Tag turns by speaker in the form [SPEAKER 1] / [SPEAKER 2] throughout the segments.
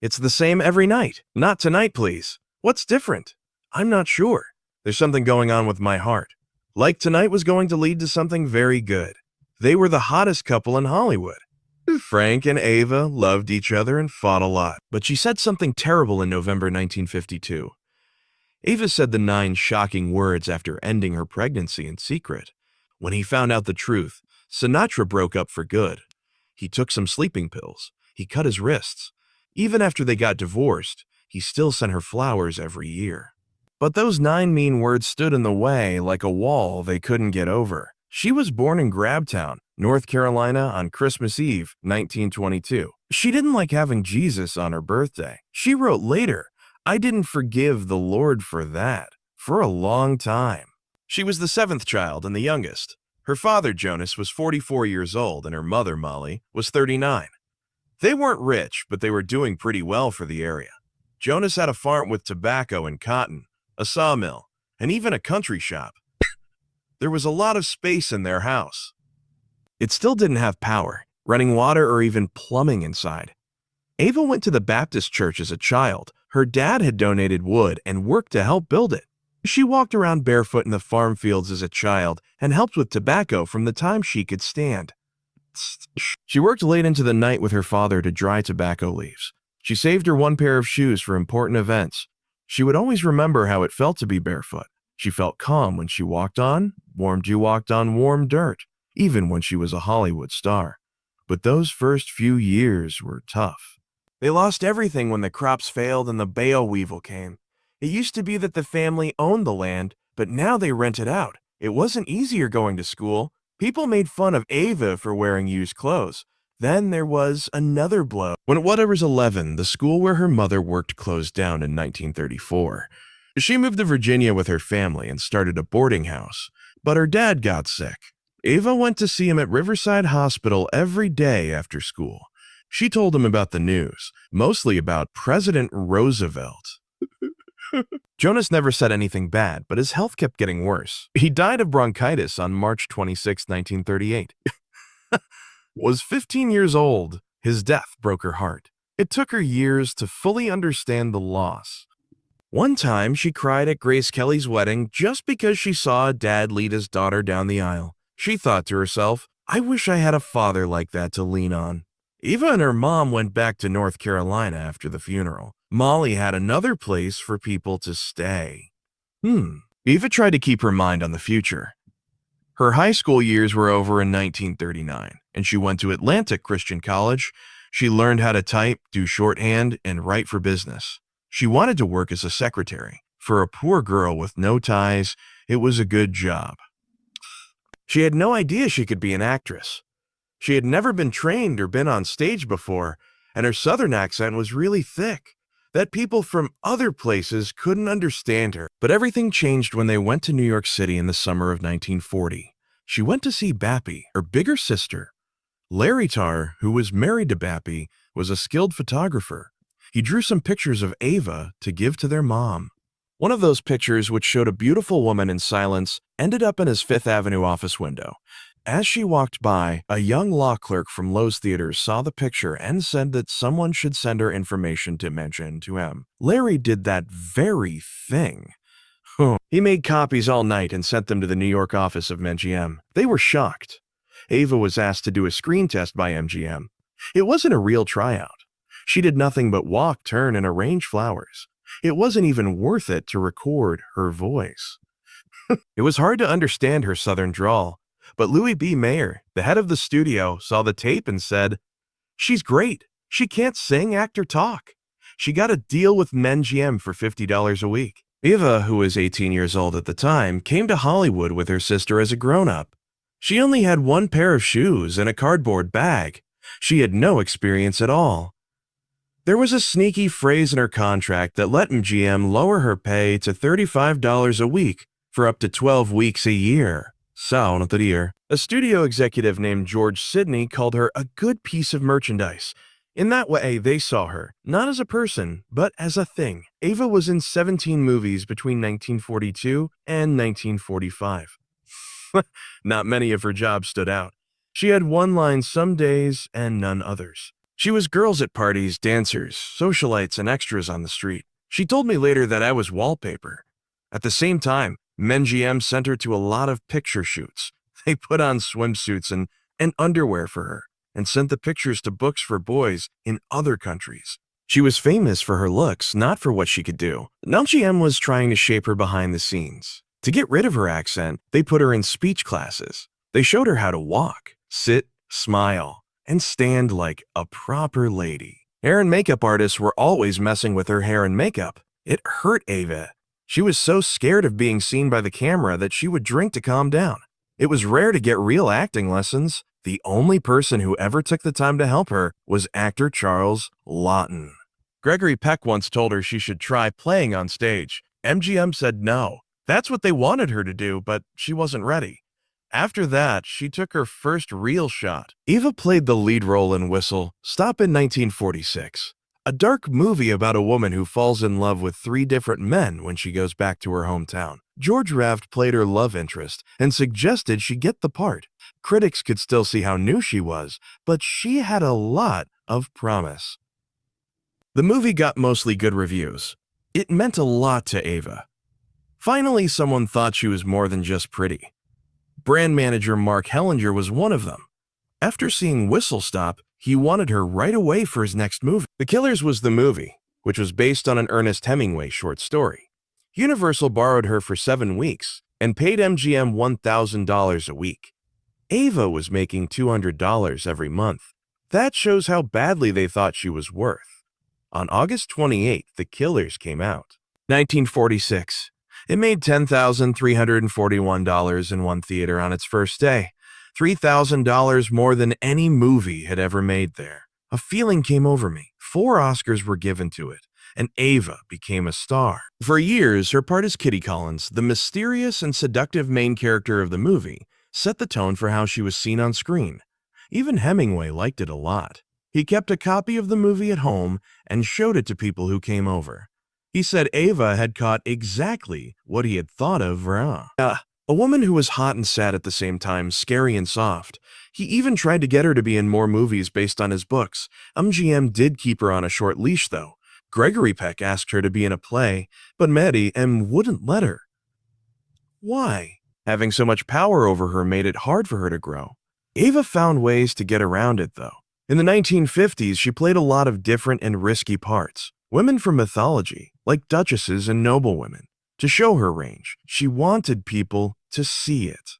[SPEAKER 1] It's the same every night. Not tonight, please. What's different? I'm not sure. There's something going on with my heart. Like tonight was going to lead to something very good. They were the hottest couple in Hollywood. Frank and Ava loved each other and fought a lot, but she said something terrible in November 1952. Ava said the 9 shocking words after ending her pregnancy in secret. When he found out the truth, Sinatra broke up for good. He took some sleeping pills. He cut his wrists. Even after they got divorced, he still sent her flowers every year. But those 9 mean words stood in the way like a wall they couldn't get over. She was born in Grabtown, North Carolina on Christmas Eve, 1922. She didn't like having Jesus on her birthday. She wrote later, "I didn't forgive the Lord for that, for a long time." She was the 7th child and the youngest. Her father, Jonas, was 44 years old and her mother, Molly, was 39. They weren't rich, but they were doing pretty well for the area. Jonas had a farm with tobacco and cotton, a sawmill, and even a country shop. There was a lot of space in their house. It still didn't have power, running water, or even plumbing inside. Ava went to the Baptist church as a child. Her dad had donated wood and worked to help build it. She walked around barefoot in the farm fields as a child and helped with tobacco from the time she could stand. She worked late into the night with her father to dry tobacco leaves. She saved her one pair of shoes for important events. She would always remember how it felt to be barefoot. She felt calm when she walked on warm dirt, even when she was a Hollywood star. But those first few years were tough. They lost everything when the crops failed and the boll weevil came. It used to be that the family owned the land, but now they rent it out. It wasn't easier going to school. People made fun of Ava for wearing used clothes. Then there was another blow. When Ava was 11, the school where her mother worked closed down in 1934. She moved to Virginia with her family and started a boarding house, but her dad got sick. Ava went to see him at Riverside Hospital every day after school. She told him about the news, mostly about President Roosevelt. Jonas never said anything bad, but his health kept getting worse. He died of bronchitis on March 26, 1938. Was 15 years old. His death broke her heart. It took her years to fully understand the loss. One time, she cried at Grace Kelly's wedding just because she saw a dad lead his daughter down the aisle. She thought to herself, "I wish I had a father like that to lean on." Eva and her mom went back to North Carolina after the funeral. Molly had another place for people to stay. Eva tried to keep her mind on the future. Her high school years were over in 1939, and she went to Atlantic Christian College. She learned how to type, do shorthand, and write for business. She wanted to work as a secretary. For a poor girl with no ties, it was a good job. She had no idea she could be an actress. She had never been trained or been on stage before, and her southern accent was really thick, that people from other places couldn't understand her. But everything changed when they went to New York City in the summer of 1940. She went to see Bappy, her bigger sister. Larry Tarr, who was married to Bappy, was a skilled photographer. He drew some pictures of Ava to give to their mom. One of those pictures, which showed a beautiful woman in silence, ended up in his Fifth Avenue office window. As she walked by, a young law clerk from Lowe's Theaters saw the picture and said that someone should send her information to mention to him. Larry did that very thing. He made copies all night and sent them to the New York office of MGM. They were shocked. Ava was asked to do a screen test by MGM. It wasn't a real tryout. She did nothing but walk, turn, and arrange flowers. It wasn't even worth it to record her voice. It was hard to understand her southern drawl, but Louis B. Mayer, the head of the studio, saw the tape and said, "She's great. She can't sing, act, or talk." She got a deal with MGM for $50 a week. Ava, who was 18 years old at the time, came to Hollywood with her sister as a grown-up. She only had one pair of shoes and a cardboard bag. She had no experience at all. There was a sneaky phrase in her contract that let MGM lower her pay to $35 a week for up to 12 weeks a year. A studio executive named George Sidney called her a good piece of merchandise. In that way, they saw her, not as a person, but as a thing. Ava was in 17 movies between 1942 and 1945. Not many of her jobs stood out. She had one line some days and none others. She was girls at parties, dancers, socialites, and extras on the street. She told me later that I was wallpaper. At the same time, MGM sent her to a lot of picture shoots. They put on swimsuits and underwear for her and sent the pictures to books for boys in other countries. She was famous for her looks, not for what she could do. MGM was trying to shape her behind the scenes. To get rid of her accent, they put her in speech classes. They showed her how to walk, sit, smile, and stand like a proper lady. Hair and makeup artists were always messing with her hair and makeup. It hurt Ava. She was so scared of being seen by the camera that she would drink to calm down. It was rare to get real acting lessons. The only person who ever took the time to help her was actor Charles Laughton. Gregory Peck once told her she should try playing on stage. MGM said no. That's what they wanted her to do, but she wasn't ready. After that, she took her first real shot. Ava played the lead role in Whistle Stop in 1946, a dark movie about a woman who falls in love with 3 different men when she goes back to her hometown. George Raft played her love interest and suggested she get the part. Critics could still see how new she was, but she had a lot of promise. The movie got mostly good reviews. It meant a lot to Ava. Finally, someone thought she was more than just pretty. Brand manager Mark Hellinger was one of them. After seeing Whistle Stop, he wanted her right away for his next movie. The Killers was the movie, which was based on an Ernest Hemingway short story. Universal borrowed her for 7 weeks and paid MGM $1,000 a week. Ava was making $200 every month. That shows how badly they thought she was worth. On August 28th, The Killers came out. 1946. It made $10,341 in one theater on its first day, $3,000 more than any movie had ever made there. A feeling came over me. 4 Oscars were given to it, and Ava became a star. For years, her part as Kitty Collins, the mysterious and seductive main character of the movie, set the tone for how she was seen on screen. Even Hemingway liked it a lot. He kept a copy of the movie at home and showed it to people who came over. He said Ava had caught exactly what he had thought of her. A woman who was hot and sad at the same time, scary and soft. He even tried to get her to be in more movies based on his books. MGM did keep her on a short leash, though. Gregory Peck asked her to be in a play, but MGM wouldn't let her. Why? Having so much power over her made it hard for her to grow. Ava found ways to get around it, though. In the 1950s, she played a lot of different and risky parts. Women from mythology, like duchesses and noblewomen. To show her range, she wanted people to see it.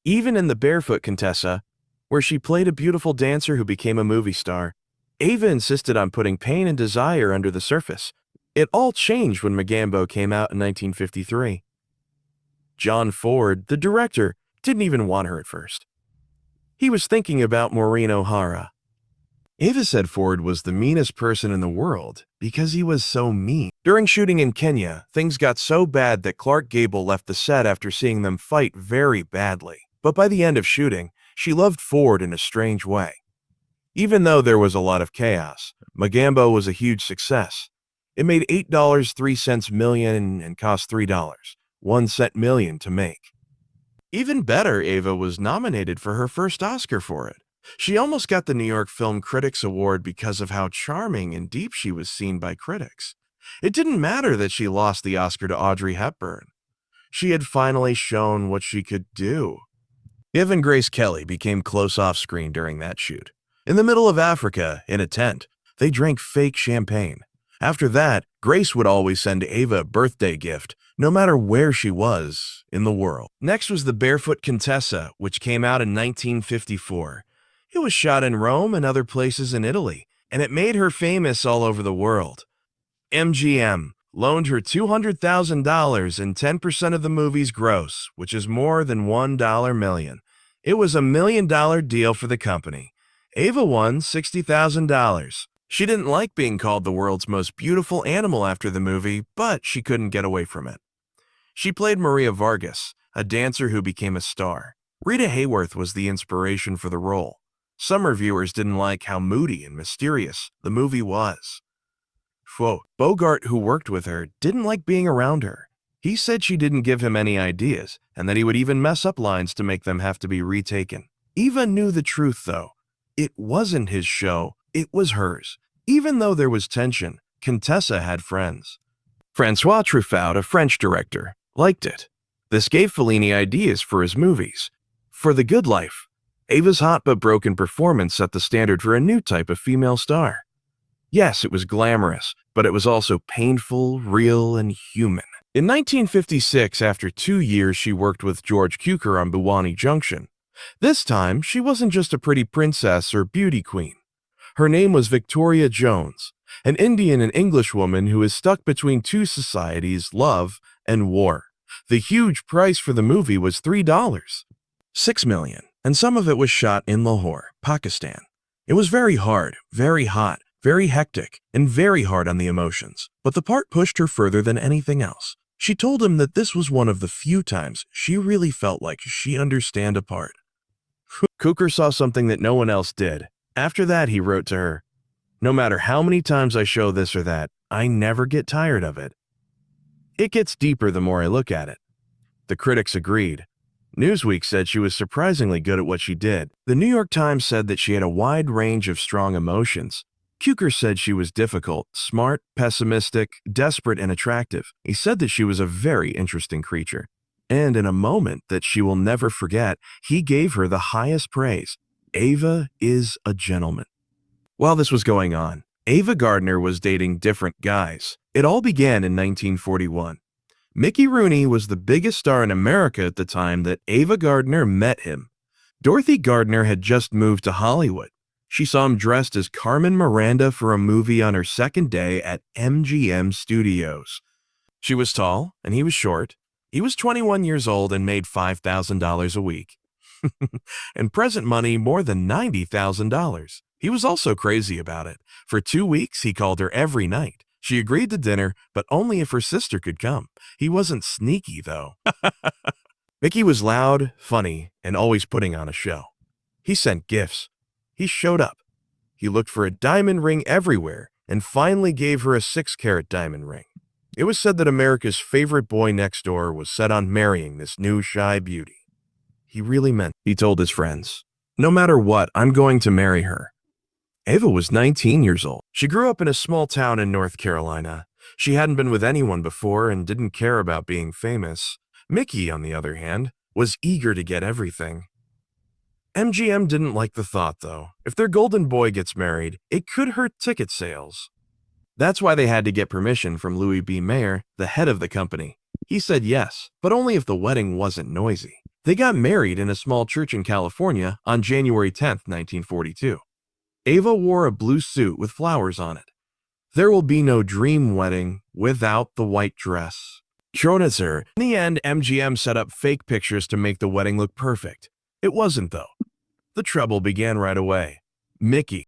[SPEAKER 1] Even in The Barefoot Contessa, where she played a beautiful dancer who became a movie star, Ava insisted on putting pain and desire under the surface. It all changed when Magambo came out in 1953. John Ford, the director, didn't even want her at first. He was thinking about Maureen O'Hara. Ava said Ford was the meanest person in the world because he was so mean. During shooting in Kenya, things got so bad that Clark Gable left the set after seeing them fight very badly. But by the end of shooting, she loved Ford in a strange way. Even though there was a lot of chaos, Magambo was a huge success. It made $8.03 million and cost $3.01 million to make. Even better, Ava was nominated for her first Oscar for it. She almost got the New York Film Critics Award because of how charming and deep she was seen by critics. It didn't matter that she lost the Oscar to Audrey Hepburn. She had finally shown what she could do. Eva and Grace Kelly became close off-screen during that shoot. In the middle of Africa, in a tent, they drank fake champagne. After that, Grace would always send Ava a birthday gift, no matter where she was in the world. Next was The Barefoot Contessa, which came out in 1954. It was shot in Rome and other places in Italy, and it made her famous all over the world. MGM loaned her $200,000 and 10% of the movie's gross, which is more than $1 million. It was a $1 million deal for the company. Ava won $60,000. She didn't like being called the world's most beautiful animal after the movie, but she couldn't get away from it. She played Maria Vargas, a dancer who became a star. Rita Hayworth was the inspiration for the role. Some reviewers didn't like how moody and mysterious the movie was. Bogart, who worked with her, didn't like being around her. He said she didn't give him any ideas, and that he would even mess up lines to make them have to be retaken. Eva knew the truth, though. It wasn't his show, it was hers. Even though there was tension, Contessa had friends. Francois Truffaut, a French director, liked it. This gave Fellini ideas for his movies. For The Good Life, Ava's hot but broken performance set the standard for a new type of female star. Yes, it was glamorous, but it was also painful, real, and human. In 1956, after 2 years, she worked with George Cukor on Bhuwani Junction. This time, she wasn't just a pretty princess or beauty queen. Her name was Victoria Jones, an Indian and English woman who is stuck between two societies, love and war. The huge price for the movie was $3, $6 million, and some of it was shot in Lahore, Pakistan. It was very hard, very hot, very hectic, and very hard on the emotions, but the part pushed her further than anything else. She told him that this was one of the few times she really felt like she understood a part. Cukor saw something that no one else did. After that, he wrote to her, "No matter how many times I show this or that, I never get tired of it. It gets deeper the more I look at it." The critics agreed. Newsweek said she was surprisingly good at what she did. The New York Times said that she had a wide range of strong emotions. Cukor said she was difficult, smart, pessimistic, desperate, and attractive. He said that she was a very interesting creature. And in a moment that she will never forget, he gave her the highest praise. Ava is a gentleman. While this was going on, Ava Gardner was dating different guys. It all began in 1941. Mickey Rooney was the biggest star in America at the time that Ava Gardner met him. Dorothy Gardner had just moved to Hollywood. She saw him dressed as Carmen Miranda for a movie on her second day at MGM Studios. She was tall, and he was short. He was 21 years old and made $5,000 a week. In present money, more than $90,000. He was also crazy about it. For 2 weeks, he called her every night. She agreed to dinner, but only if her sister could come. He wasn't sneaky, though. Mickey was loud, funny, and always putting on a show. He sent gifts. He showed up. He looked for a diamond ring everywhere and finally gave her a 6-carat diamond ring. It was said that America's favorite boy next door was set on marrying this new shy beauty. He really meant it. He told his friends, "No matter what, I'm going to marry her." Ava was 19 years old. She grew up in a small town in North Carolina. She hadn't been with anyone before and didn't care about being famous. Mickey, on the other hand, was eager to get everything. MGM didn't like the thought, though. If their golden boy gets married, it could hurt ticket sales. That's why they had to get permission from Louis B. Mayer, the head of the company. He said yes, but only if the wedding wasn't noisy. They got married in a small church in California on January 10, 1942. Ava wore a blue suit with flowers on it. There will be no dream wedding without the white dress. Schronitzer. In the end, MGM set up fake pictures to make the wedding look perfect. It wasn't, though. The trouble began right away. Mickey,